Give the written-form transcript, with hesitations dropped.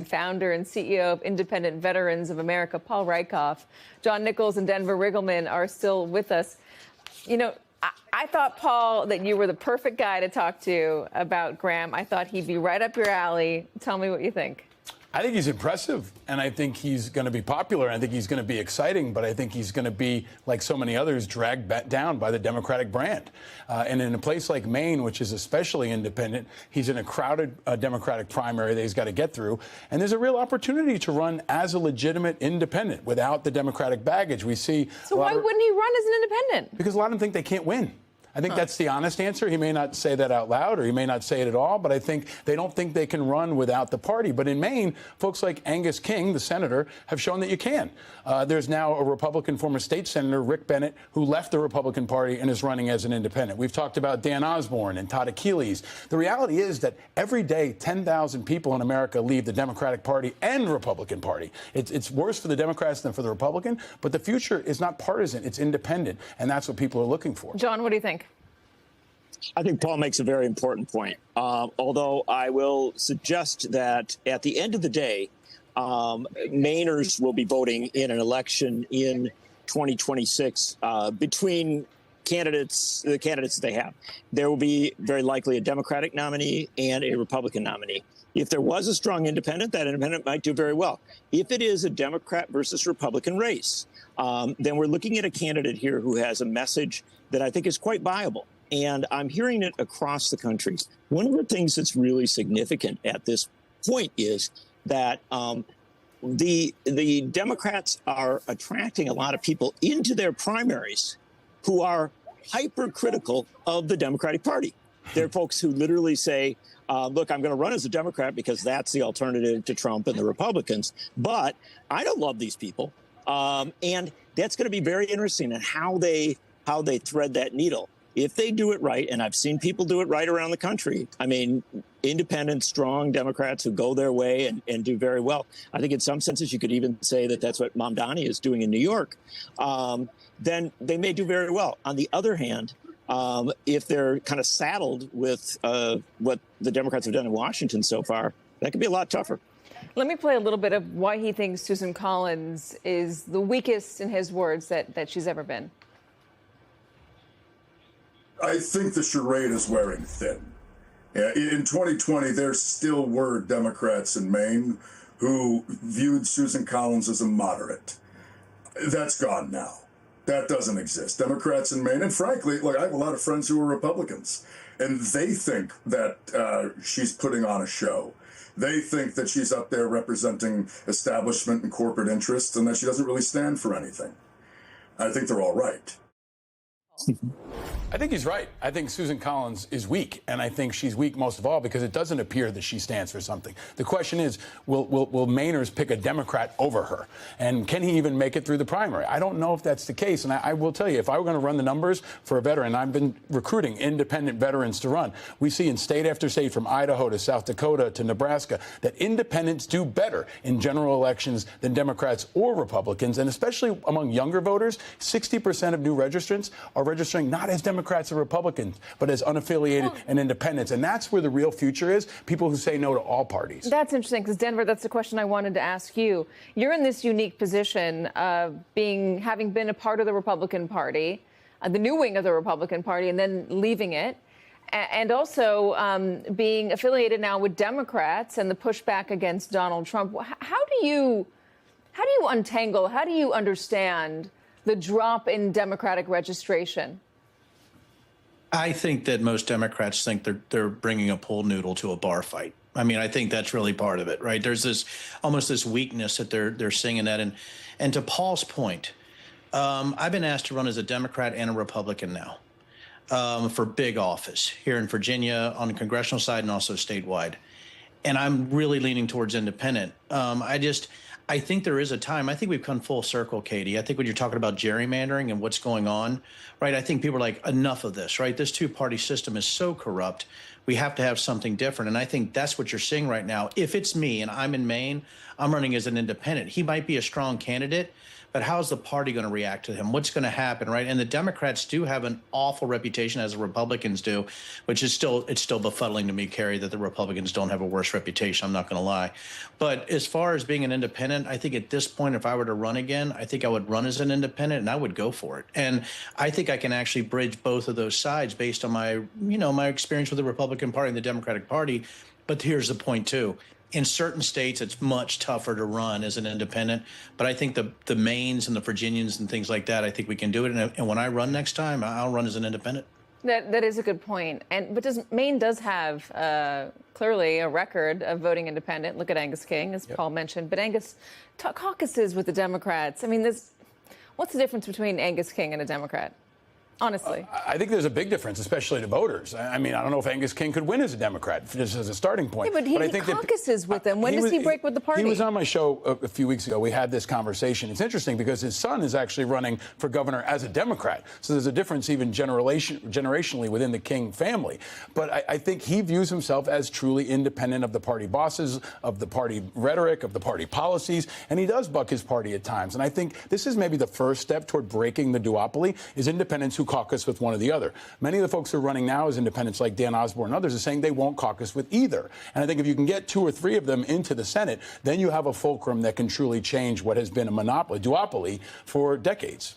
Founder and CEO of Independent Veterans of America, Paul Rieckhoff. John Nichols and Denver Riggleman are still with us. You know, I thought, Paul, that you were the perfect guy to talk to about Graham. I thought he'd be right up your alley. Tell me what you think. I think he's impressive, and I think he's going to be popular. I think he's going to be exciting, but I think he's going to be, like so many others, dragged down by the Democratic brand. And in a place like Maine, which is especially independent, he's in a crowded Democratic primary that he's got to get through. And there's a real opportunity to run as a legitimate independent without the Democratic baggage. We see. So why wouldn't he run as an independent? Because a lot of them think they can't win. I think that's the honest answer. He may not say that out loud, or he may not say it at all, but I think they don't think they can run without the party. But in Maine, folks like Angus King, the senator, have shown that you can. There's now a Republican former state senator, Rick Bennett, who left the Republican Party and is running as an independent. We've talked about Dan Osborne and Todd Achilles. The reality is that every day, 10,000 people in America leave the Democratic Party and Republican Party. It's worse for the Democrats than for the Republican, but the future is not partisan. It's independent, and that's what people are looking for. John, what do you think? I think Paul makes a very important point, although I will suggest that at the end of the day, Mainers will be voting in an election in 2026 between the candidates they have. There will be very likely a Democratic nominee and a Republican nominee. If there was a strong independent, that independent might do very well. If it is a Democrat versus Republican race, then we're looking at a candidate here who has a message that I think is quite viable. And I'm hearing it across the country. One of the things that's really significant at this point is that the Democrats are attracting a lot of people into their primaries who are hypercritical of the Democratic Party. There are folks who literally say, look, I'm going to run as a Democrat because that's the alternative to Trump and the Republicans. But I don't love these people. And that's going to be very interesting in how they thread that needle. If they do it right, and I've seen people do it right around the country, I mean, independent, strong Democrats who go their way and do very well. I think in some senses you could even say that that's what Mamdani is doing in New York. Then they may do very well. On the other hand, if they're kind of saddled with what the Democrats have done in Washington so far, that could be a lot tougher. Let me play a little bit of why he thinks Susan Collins is the weakest, in his words, that she's ever been. I think the charade is wearing thin. In 2020, there still were Democrats in Maine who viewed Susan Collins as a moderate. That's gone now. That doesn't exist. Democrats in Maine, and frankly, look, I have a lot of friends who are Republicans, and they think that she's putting on a show. They think that she's up there representing establishment and corporate interests and that she doesn't really stand for anything. I think they're all right. I think he's right. I think Susan Collins is weak, and I think she's weak most of all because it doesn't appear that she stands for something. The question is, will Mainers pick a Democrat over her? And can he even make it through the primary? I don't know if that's the case, and I will tell you, if I were going to run the numbers for a veteran, I've been recruiting independent veterans to run. We see in state after state, from Idaho to South Dakota to Nebraska, that independents do better in general elections than Democrats or Republicans, and especially among younger voters, 60% of new registrants are registering not as Democrats or Republicans, but as unaffiliated and independents. And that's where the real future is, people who say no to all parties. That's interesting, because, Denver, that's the question I wanted to ask you. You're in this unique position of having been a part of the Republican Party, the new wing of the Republican Party, and then leaving it, and also being affiliated now with Democrats and the pushback against Donald Trump. How do you untangle, how do you understand the drop in Democratic registration? I think that most Democrats think they're bringing a pool noodle to a bar fight. I mean, I think that's really part of it, right? There's this almost this weakness that they're seeing in that. And to Paul's point, I've been asked to run as a Democrat and a Republican now for big office here in Virginia on the congressional side and also statewide. And I'm really leaning towards independent. I think there is a time. I think we've come full circle, Katy. I think when you're talking about gerrymandering and what's going on, right, I think people are like, enough of this, right? This two-party system is so corrupt. We have to have something different. And I think that's what you're seeing right now. If it's me and I'm in Maine, I'm running as an independent. He might be a strong candidate, but how's the party going to react to him? What's going to happen, right? And the Democrats do have an awful reputation, as the Republicans do, which is it's still befuddling to me, Carrie, that the Republicans don't have a worse reputation. I'm not going to lie. But as far as being an independent, I think at this point, if I were to run again, I think I would run as an independent and I would go for it. And I think I can actually bridge both of those sides based on my, my experience with the Republican Party and the Democratic Party. But here's the point, too. In certain states, it's much tougher to run as an independent. But I think the Maines and the Virginians and things like that, I think we can do it. And when I run next time, I'll run as an independent. That is a good point. But Maine does have clearly a record of voting independent. Look at Angus King, as Paul mentioned. But Angus, caucuses with the Democrats. I mean, what's the difference between Angus King and a Democrat? Honestly. I think there's a big difference, especially to voters. I mean, I don't know if Angus King could win as a Democrat, just as a starting point. Yeah, but I think caucuses with them. When does he break with the party? He was on my show a few weeks ago. We had this conversation. It's interesting because his son is actually running for governor as a Democrat. So there's a difference even generationally within the King family. But I think he views himself as truly independent of the party bosses, of the party rhetoric, of the party policies. And he does buck his party at times. And I think this is maybe the first step toward breaking the duopoly, is independents who caucus with one or the other. Many of the folks who are running now as independents, like Dan Osborne and others, are saying they won't caucus with either. And I think if you can get 2 or 3 of them into the Senate, then you have a fulcrum that can truly change what has been a monopoly, duopoly, for decades.